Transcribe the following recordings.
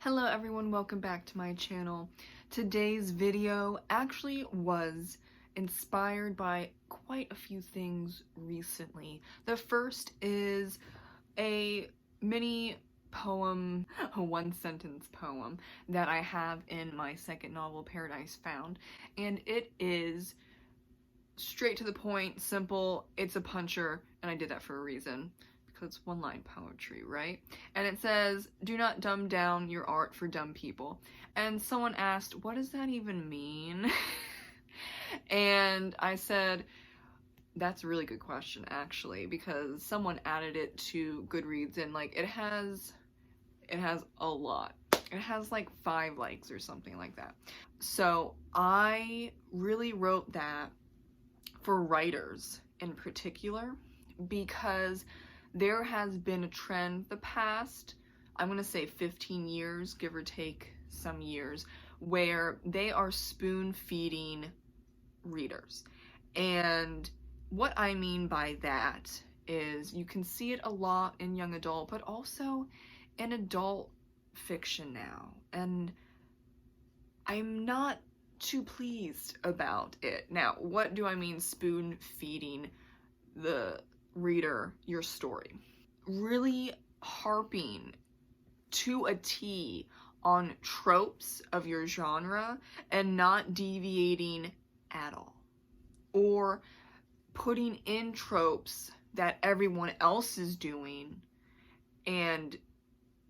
Hello everyone, welcome back to my channel. Today's video actually was inspired by quite a few things recently. The first is a mini poem, a one-sentence poem that I have in my second novel, Paradise Found, and it is straight to the point, simple, it's a puncher, and I did that for a reason. Because it's one-line poetry, right? And it says, "Do not dumb down your art for dumb people." And someone asked, what does that even mean? And I said, that's a really good question, actually, because someone added it to Goodreads, and like it has a lot. It has like 5 likes or something like that. So I really wrote that for writers in particular, because there has been a trend the past, I'm gonna say 15 years, give or take some years, where they are spoon feeding readers. And what I mean by that is you can see it a lot in young adult, but also in adult fiction now. And I'm not too pleased about it. Now, what do I mean spoon feeding the reader your story? Really harping to a T on tropes of your genre and not deviating at all, or putting in tropes that everyone else is doing, and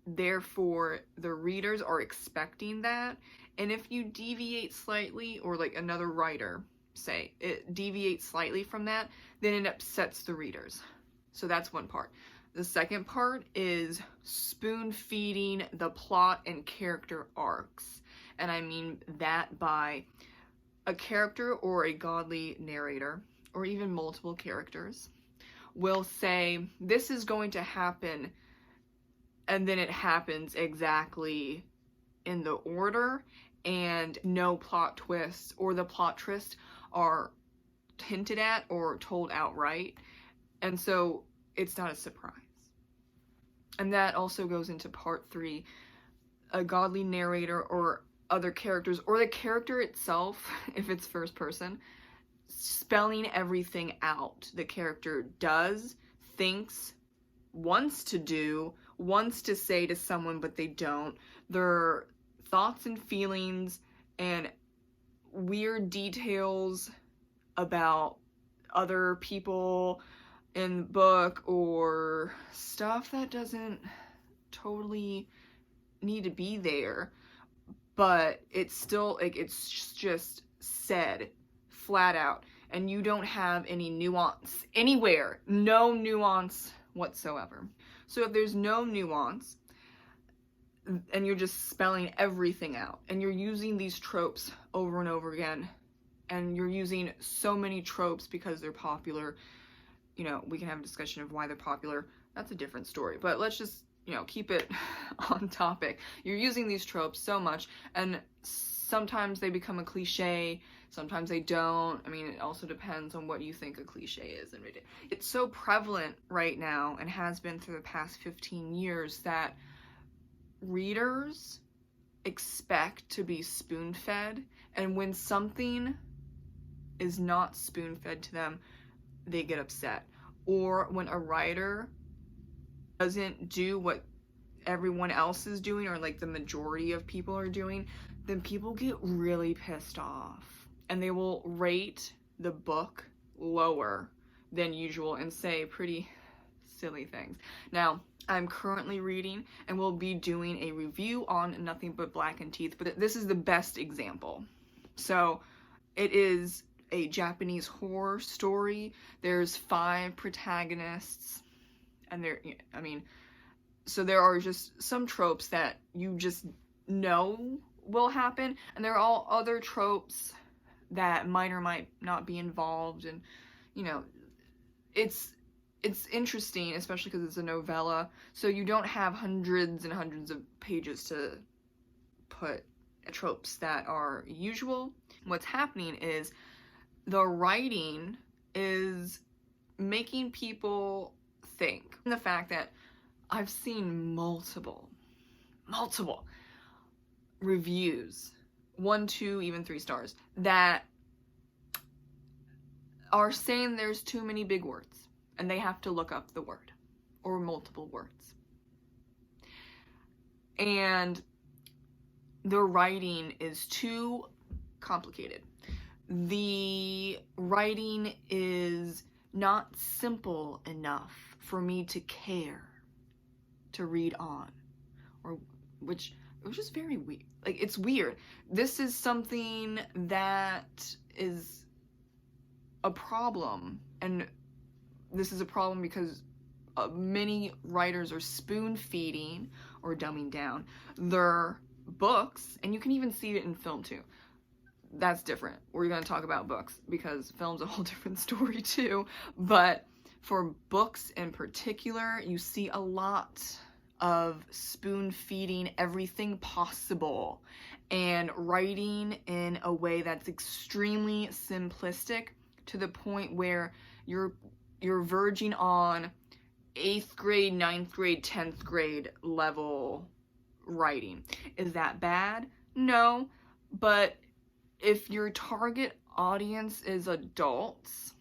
therefore the readers are expecting that, and if you deviate slightly, or like another writer say it deviates slightly from that, then it upsets the readers. So that's one part. The second part is spoon feeding the plot and character arcs, and I mean that by a character or a godly narrator, or even multiple characters, will say this is going to happen, and then it happens exactly in the order, and no plot twists, or the plot twists are hinted at or told outright, and so it's not a surprise. And that also goes into part 3, a godly narrator or other characters, or the character itself, if it's first person, spelling everything out the character does, thinks, wants to do, wants to say to someone but they don't, their thoughts and feelings and weird details about other people in the book, or stuff that doesn't totally need to be there, but it's still like it's just said flat out, and you don't have any nuance anywhere, no nuance whatsoever. So if there's no nuance and you're just spelling everything out, and you're using these tropes over and over again, and you're using so many tropes because they're popular, you know, we can have a discussion of why they're popular, that's a different story, but let's just, you know, keep it on topic. You're using these tropes so much, and sometimes they become a cliche, sometimes they don't. I mean, it also depends on what you think a cliche is. And it's so prevalent right now, and has been through the past 15 years, that readers expect to be spoon-fed, and when something is not spoon-fed to them, they get upset. Or when a writer doesn't do what everyone else is doing, or like the majority of people are doing, then people get really pissed off, and they will rate the book lower than usual and say pretty silly things. Now, I'm currently reading and will be doing a review on Nothing But Black and Teeth, but this is the best example. So it is a Japanese horror story. There's 5 protagonists, and so there are just some tropes that you just know will happen, and there are all other tropes that might or might not be involved, and you know, it's interesting, especially because it's a novella, so you don't have hundreds and hundreds of pages to put tropes that are usual. What's happening is the writing is making people think. And the fact that I've seen multiple reviews, 1, 2, even 3 stars, that are saying there's too many big words and they have to look up the word or multiple words. And the writing is too complicated. The writing is not simple enough for me to care to read on, or which is very weird. Like, it's weird. This is something that is a problem, and this is a problem because many writers are spoon-feeding or dumbing down their books, and you can even see it in film too. That's different. We're going to talk about books because film's a whole different story too, but for books in particular, you see a lot of spoon-feeding everything possible and writing in a way that's extremely simplistic to the point where you're verging on 8th grade, 9th grade, 10th grade level writing. Is that bad? No, but if your target audience is adults,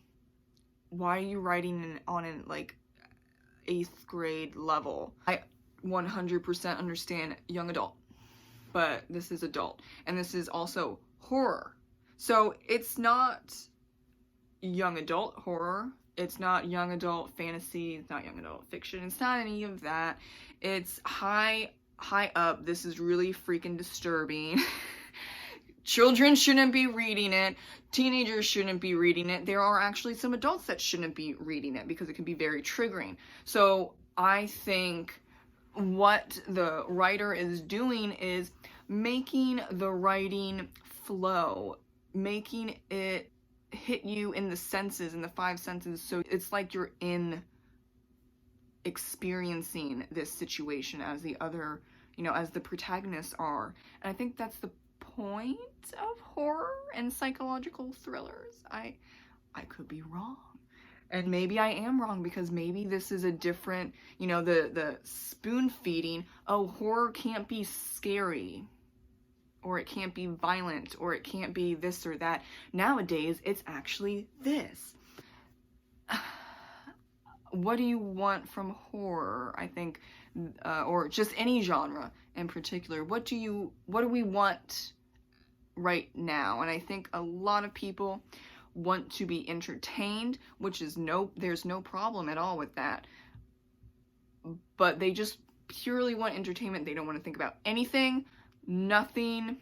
why are you writing on an like 8th grade level? I 100% understand young adult, but this is adult, and this is also horror. So it's not young adult horror, it's not young adult fantasy, it's not young adult fiction, it's not any of that. It's high up, this is really freaking disturbing. Children shouldn't be reading it. Teenagers shouldn't be reading it. There are actually some adults that shouldn't be reading it because it can be very triggering. So I think what the writer is doing is making the writing flow, making it hit you in the senses, in the 5 senses, so it's like you're in experiencing this situation as the other, as the protagonists are. And I think that's the point of horror and psychological thrillers. I could be wrong, and maybe I am wrong, because maybe this is a different, the spoon feeding. Oh, horror can't be scary, or it can't be violent, or it can't be this or that. Nowadays it's actually this. What do you want from horror? I think, or just any genre in particular, what do we want right now? And I think a lot of people want to be entertained, which is there's no problem at all with that, but they just purely want entertainment. They don't want to think about anything, nothing.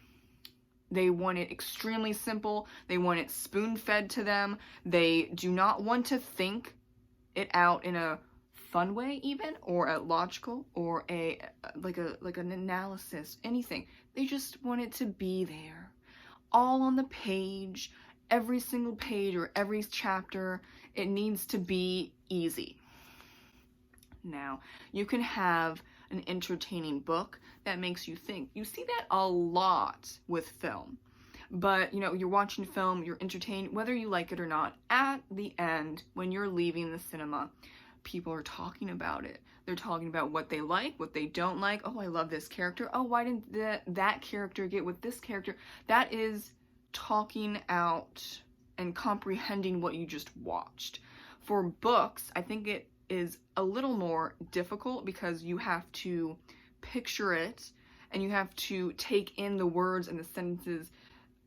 They want it extremely simple. They want it spoon-fed to them. They do not want to think it out in a fun way, even, or a logical, or like an analysis, anything. They just want it to be there, all on the page, every single page or every chapter. It needs to be easy. Now, you can have an entertaining book that makes you think. You see that a lot with film. But, you're watching film, you're entertained, whether you like it or not. At the end, when you're leaving the cinema, people are talking about it. They're talking about what they like, what they don't like. Oh, I love this character. Oh, why didn't that character get with this character? That is talking out and comprehending what you just watched. For books, I think it is a little more difficult because you have to picture it and you have to take in the words and the sentences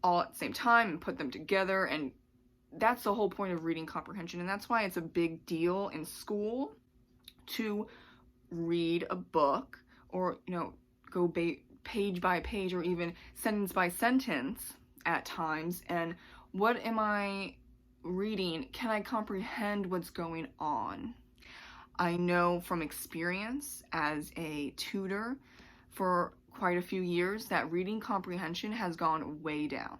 all at the same time and put them together, and that's the whole point of reading comprehension. And that's why it's a big deal in school to read a book, or go page by page, or even sentence by sentence at times. And what am I reading? Can I comprehend what's going on? I know from experience as a tutor for quite a few years that reading comprehension has gone way down.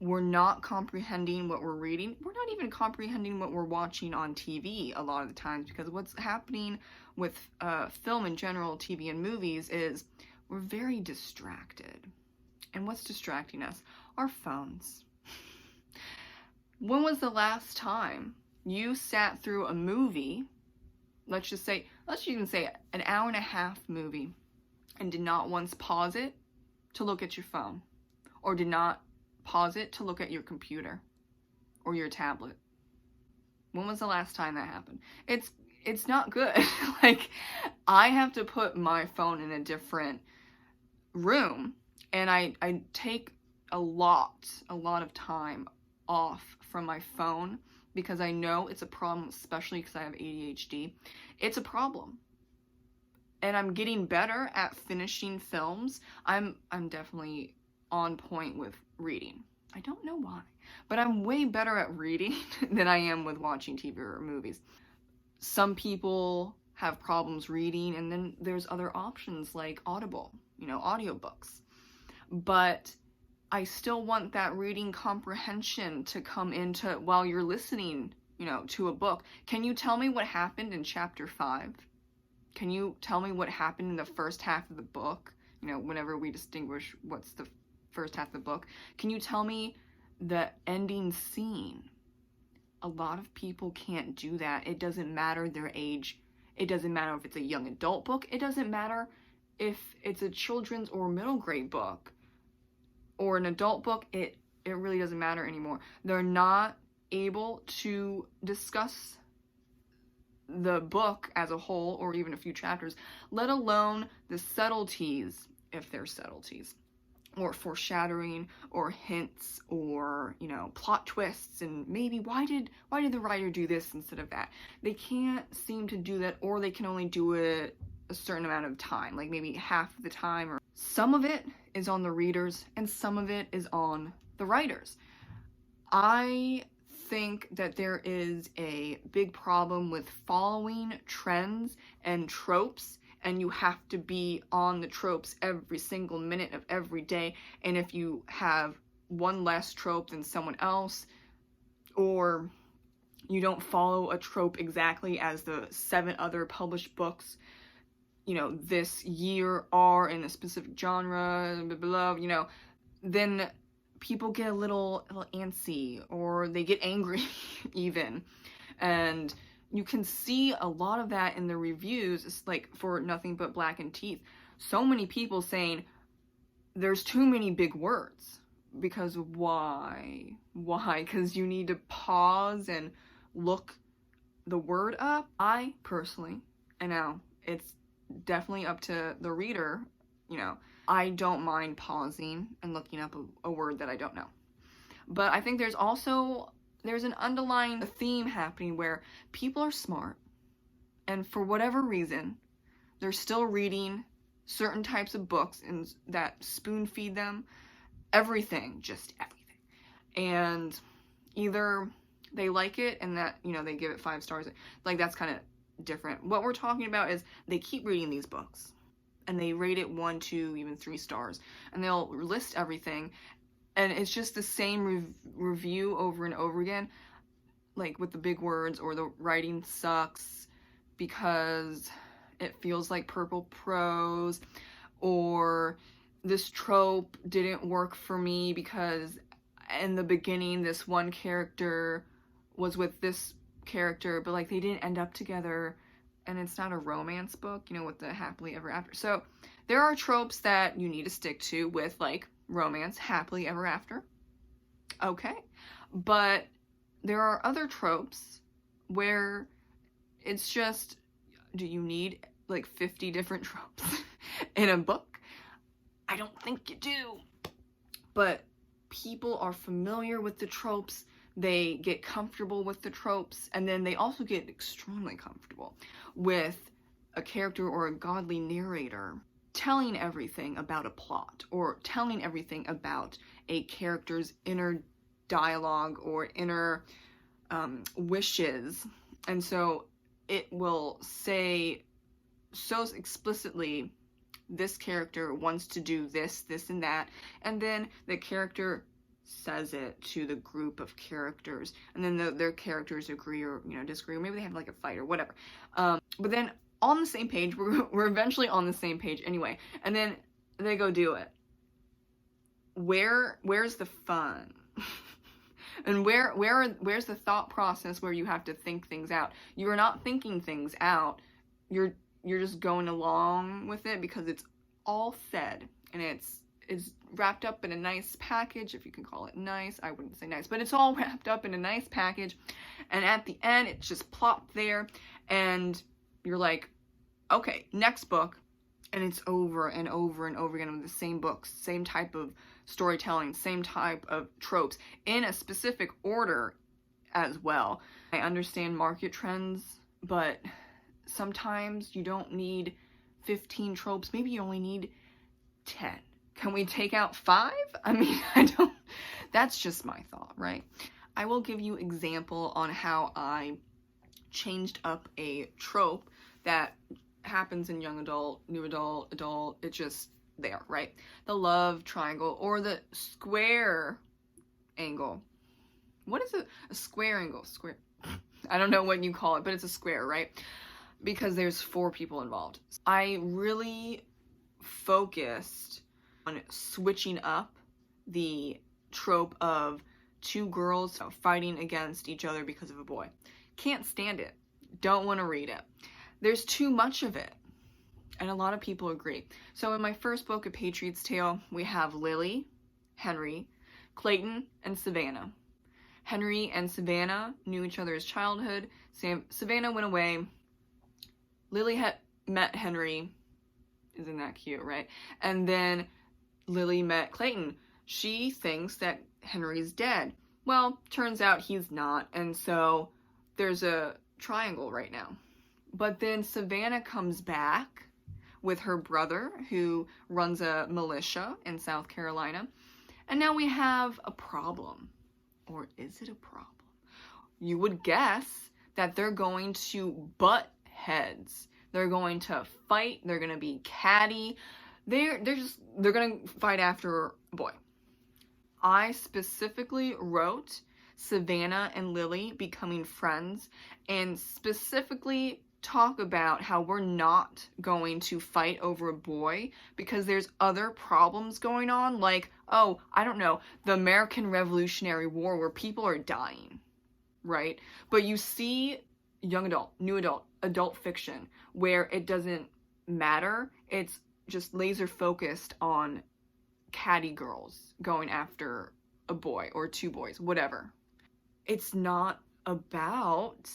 We're not comprehending what we're reading. We're not even comprehending what we're watching on TV a lot of the times, because what's happening with film in general, TV and movies, is we're very distracted. And what's distracting us? Our phones. When was the last time you sat through a movie, let's even say an hour and a half movie, and did not once pause it to look at your phone, or do not pause it to look at your computer or your tablet. When was the last time that happened? It's not good. Like, I have to put my phone in a different room, and I take a lot of time off from my phone because I know it's a problem, especially because I have ADHD. It's a problem. And I'm getting better at finishing films. I'm definitely on point with reading. I don't know why, but I'm way better at reading than I am with watching TV or movies. Some people have problems reading, and then there's other options like Audible, audiobooks. But I still want that reading comprehension to come into while you're listening, to a book. Can you tell me what happened in chapter 5? Can you tell me what happened in the first half of the book? Whenever we distinguish what's the first half of the book, can you tell me the ending scene? A lot of people can't do that. It doesn't matter their age. It doesn't matter if it's a young adult book. It doesn't matter if it's a children's or middle grade book or an adult book. It really doesn't matter anymore. They're not able to discuss the book as a whole or even a few chapters, let alone the subtleties, if there's subtleties, or foreshadowing, or hints, or plot twists, and maybe why did the writer do this instead of that. They can't seem to do that, or they can only do it a certain amount of time, like maybe half of the time. Or some of it is on the readers and some of it is on the writers. I think that there is a big problem with following trends and tropes, and you have to be on the tropes every single minute of every day. And if you have one less trope than someone else, or you don't follow a trope exactly as the 7 other published books, this year are in a specific genre, blah, blah, blah, then people get a little antsy, or they get angry even. And you can see a lot of that in the reviews. It's like for Nothing But Black and Teeth. So many people saying there's too many big words. Because why? Why? Because you need to pause and look the word up. I personally, and now it's definitely up to the reader, I don't mind pausing and looking up a word that I don't know. But I think there's an underlying theme happening where people are smart, and for whatever reason, they're still reading certain types of books and that spoon feed them everything, just everything. And either they like it and that, they give it 5 stars. Like, that's kind of different. What we're talking about is they keep reading these books and they rate it 1, 2, even 3 stars, and they'll list everything, and it's just the same review over and over again, like with the big words, or the writing sucks because it feels like purple prose, or this trope didn't work for me because in the beginning this one character was with this character, but like they didn't end up together, and it's not a romance book, with the happily ever after. So there are tropes that you need to stick to with, like romance, happily ever after. Okay. But there are other tropes where it's just, do you need like 50 different tropes in a book? I don't think you do. But people are familiar with the tropes. They get comfortable with the tropes, and then they also get extremely comfortable with a character or a godly narrator telling everything about a plot, or telling everything about a character's inner dialogue or inner wishes. And so it will say so explicitly, this character wants to do this, this, and that, and then the character says it to the group of characters, and then their characters agree or disagree, or maybe they have like a fight or whatever, but then on the same page, we're eventually on the same page anyway, and then they go do it. Where's the fun? And where's the thought process where you have to think things out? You're not thinking things out. You're just going along with it because it's all said, and it's is wrapped up in a nice package, if you can call it nice. I wouldn't say nice, but it's all wrapped up in a nice package, and at the end it's just plopped there, and you're like, okay, next book, and it's over and over and over again with the same books, same type of storytelling, same type of tropes, in a specific order as well. I understand market trends, but sometimes you don't need 15 tropes, maybe you only need 10. Can we take out 5? I mean, that's just my thought, right? I will give you example on how I changed up a trope that happens in young adult, new adult, it's just there, right? The love triangle or the square angle. What is a square angle? Square. I don't know what you call it, but it's a square, right? Because there's 4 people involved. I really focused on switching up the trope of 2 girls fighting against each other because of a boy. Can't stand it. Don't want to read it. There's too much of it. And a lot of people agree. So in my first book, A Patriot's Tale, we have Lily, Henry, Clayton, and Savannah. Henry and Savannah knew each other as childhood. Savannah went away. Lily had met Henry. Isn't that cute, right? And then Lily met Clayton. She thinks that Henry's dead. Well, turns out he's not. And so there's a triangle right now. But then Savannah comes back with her brother, who runs a militia in South Carolina. And now we have a problem. Or is it a problem? You would guess that they're going to butt heads. They're going to fight. They're going to be catty. They're going to fight after a boy. I specifically wrote Savannah and Lily becoming friends, and specifically talk about how we're not going to fight over a boy because there's other problems going on, like, oh, I don't know, the American Revolutionary War, where people are dying, right? But you see young adult, new adult, adult fiction where it doesn't matter. It's just laser focused on catty girls going after a boy or 2 boys, whatever. It's not about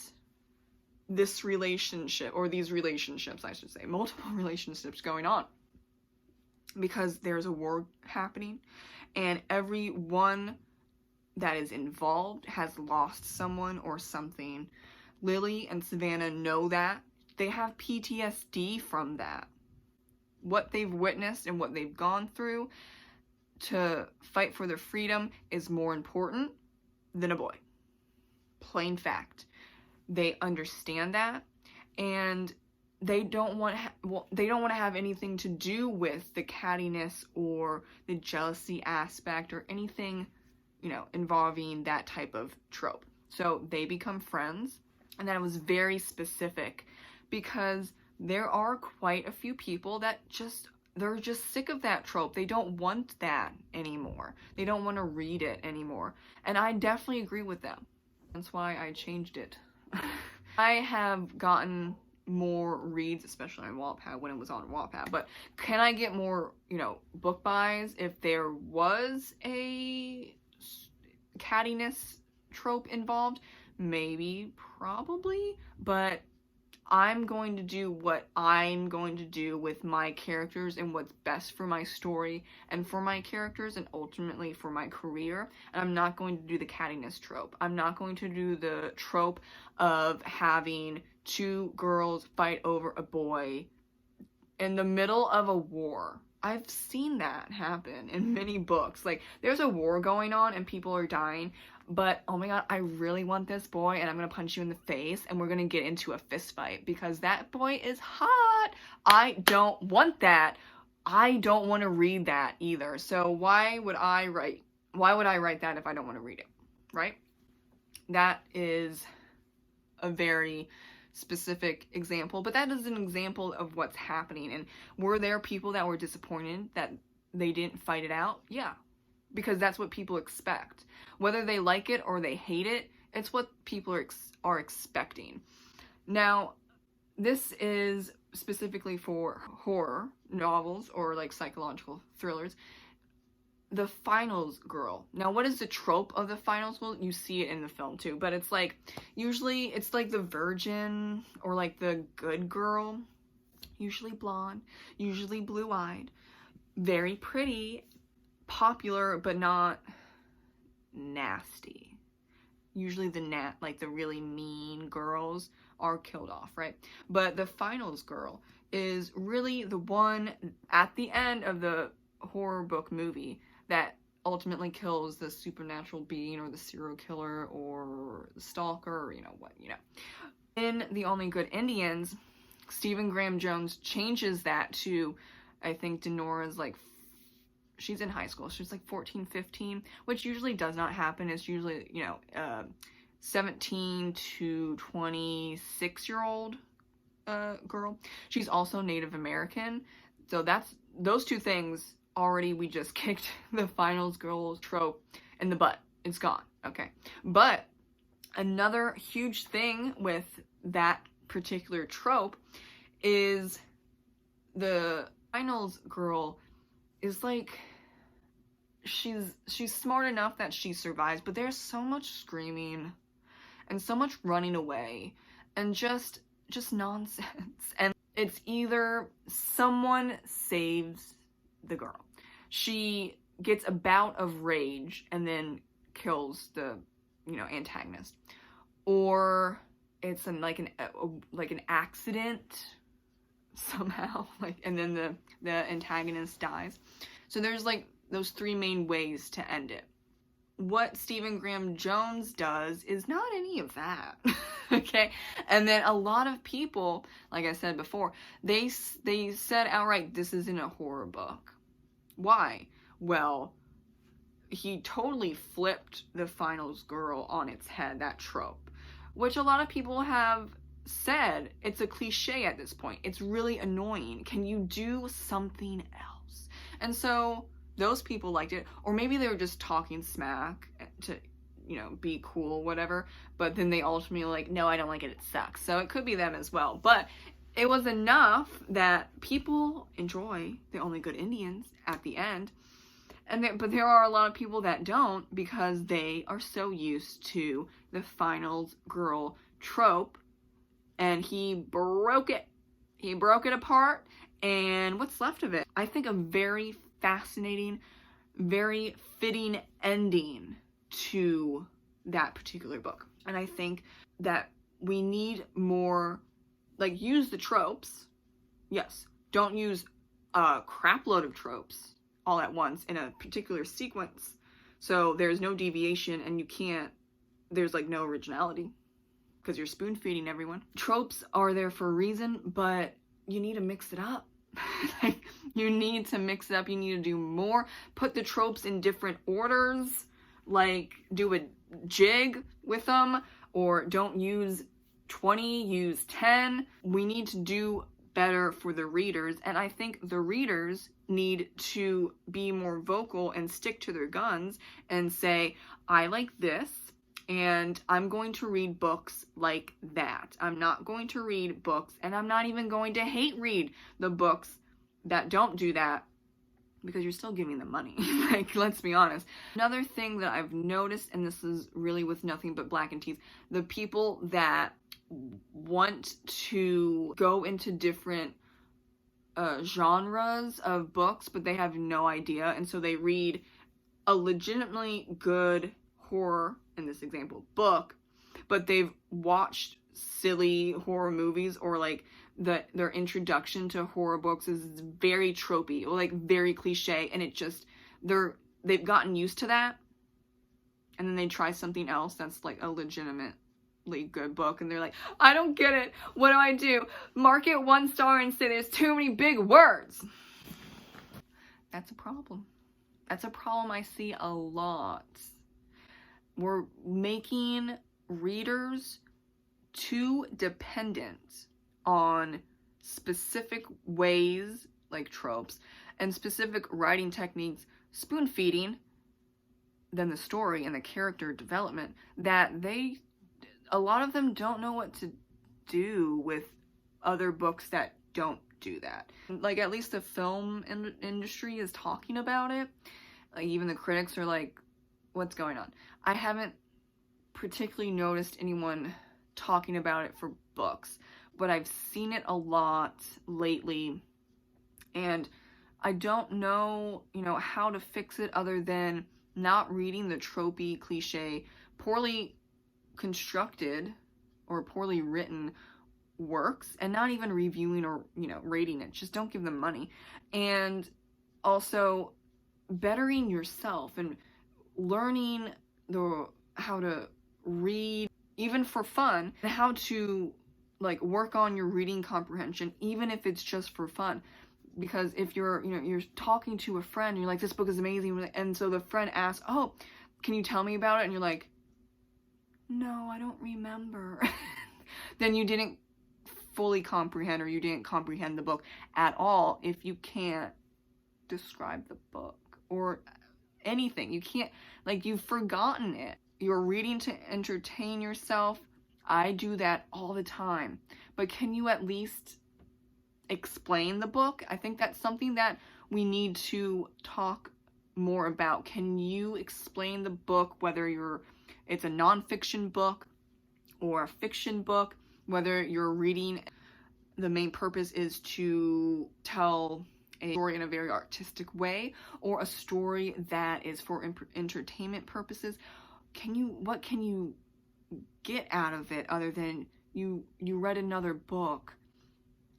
this relationship, or these relationships, I should say, multiple relationships going on, because there's a war happening, and everyone that is involved has lost someone or something. Lily and Savannah know that. They have PTSD from that. What they've witnessed and what they've gone through to fight for their freedom is more important than a boy. Plain fact. They understand that, and they don't want to have anything to do with the cattiness or the jealousy aspect or anything, involving that type of trope. So they become friends, and that was very specific because there are quite a few people that they're just sick of that trope. They don't want that anymore. They don't want to read it anymore. And I definitely agree with them. That's why I changed it. I have gotten more reads, especially on Wattpad, when it was on Wattpad, but can I get more, book buys if there was a cattiness trope involved? Maybe, probably, but I'm going to do what I'm going to do with my characters and what's best for my story and for my characters and ultimately for my career. And I'm not going to do the cattiness trope. I'm not going to do the trope of having 2 girls fight over a boy in the middle of a war. I've seen that happen in many books. Like, there's a war going on and people are dying, but oh my god, I really want this boy and I'm gonna punch you in the face and we're gonna get into a fist fight because that boy is hot. I don't want that. I don't want to read that either. So why would I write that if I don't want to read it, right? That is a very specific example, but that is an example of what's happening. And were there people that were disappointed that they didn't fight it out? Yeah, because that's what people expect. Whether they like it or they hate it, it's what people are expecting. Now, this is specifically for horror novels or like psychological thrillers. the finals girl. Now, what is the trope of the finals? Well, you see it in the film too, but it's like, usually it's like the virgin or like the good girl, usually blonde, usually blue-eyed, very pretty, popular, but not nasty. Usually like the really mean girls are killed off, right? But the finals girl is really the one at the end of the horror book movie that ultimately kills the supernatural being or the serial killer or the stalker, or what. In The Only Good Indians, Stephen Graham Jones changes that to, I think Denora's like, she's in high school, she's like 14, 15, which usually does not happen. It's usually, 17 to 26-year-old girl. She's also Native American, so those two things already, we just kicked the finals girl trope in the butt. It's gone, okay? But another huge thing with that particular trope is the finals girl is like, she's smart enough that she survives, but there's so much screaming and so much running away and just nonsense. And it's either someone saves the girl, she gets a bout of rage and then kills the antagonist, or it's like an accident somehow, and then the antagonist dies. So there's like those three main ways to end it. What Stephen Graham Jones does is not any of that. Okay? And then a lot of people, like I said before, they said outright, this isn't a horror book. Why? Well, he totally flipped the finals girl on its head, that trope, which a lot of people have said it's a cliche at this point. It's really annoying. Can you do something else? And so those people liked it, or maybe they were just talking smack to, be cool, whatever, but then they ultimately were like, no, I don't like it, it sucks. So it could be them as well, but it was enough that people enjoy The Only Good Indians at the end, but there are a lot of people that don't, because they are so used to the finals girl trope, and he broke it apart, and what's left of it? I think a very fascinating, very fitting ending to that particular book. And I think that we need more, like, use the tropes, yes, don't use a crap load of tropes all at once in a particular sequence, so there's no deviation and there's like no originality, because you're spoon feeding everyone. Tropes are there for a reason, but you need to mix it up. Like, you need to mix it up, you need to do more, put the tropes in different orders, like do a jig with them, or don't use 20, use 10. We need to do better for the readers, and I think the readers need to be more vocal and stick to their guns and say, I like this, and I'm going to read books like that. I'm not going to read books, and I'm not even going to hate read the books that don't do that, because you're still giving them money. Like, let's be honest. Another thing that I've noticed, and this is really with Nothing But Black and Teeth, the people that want to go into different genres of books, but they have no idea, and so they read a legitimately good horror, in this example, book, but they've watched silly horror movies, or like their introduction to horror books is very tropey or like very cliche, and it just, they've gotten used to that, and then they try something else that's like a legitimately good book, and they're like, I don't get it, what do I do? Mark it 1 star and say there's too many big words. That's a problem. That's a problem I see a lot. We're making readers too dependent on specific ways, like tropes, and specific writing techniques, spoon feeding, than the story and the character development, that a lot of them don't know what to do with other books that don't do that. Like, at least the film industry is talking about it, Like, even the critics are like, what's going on? I haven't particularly noticed anyone talking about it for books, but I've seen it a lot lately, and I don't know, how to fix it other than not reading the tropey, cliche, poorly constructed or poorly written works, and not even reviewing or, rating it. Just don't give them money. And also bettering yourself and learning how to read, even for fun, and how to like work on your reading comprehension, even if it's just for fun. Because if you're talking to a friend and you're like, this book is amazing, and so the friend asks, oh, can you tell me about it? And you're like, no, I don't remember. Then you didn't fully comprehend, or you didn't comprehend the book at all if you can't describe the book or anything. You can't, like, you've forgotten it. You're reading to entertain yourself. I do that all the time. But can you at least explain the book? I think that's something that we need to talk more about. Can you explain the book, whether it's a nonfiction book or a fiction book, whether you're reading, the main purpose is to tell a story in a very artistic way, or a story that is for entertainment purposes. What can you get out of it other than you read another book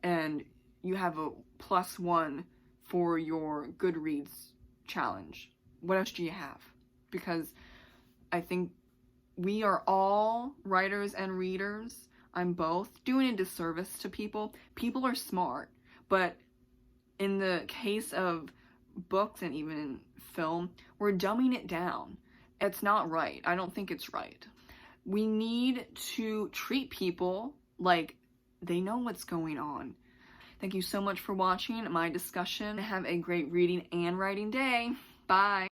and you have a +1 for your Goodreads challenge? What else do you have? Because I think we are all writers and readers. I'm both, doing a disservice to people. People are smart, but in the case of books and even film, we're dumbing it down. It's not right. I don't think it's right. We need to treat people like they know what's going on. Thank you so much for watching my discussion. Have a great reading and writing day. Bye.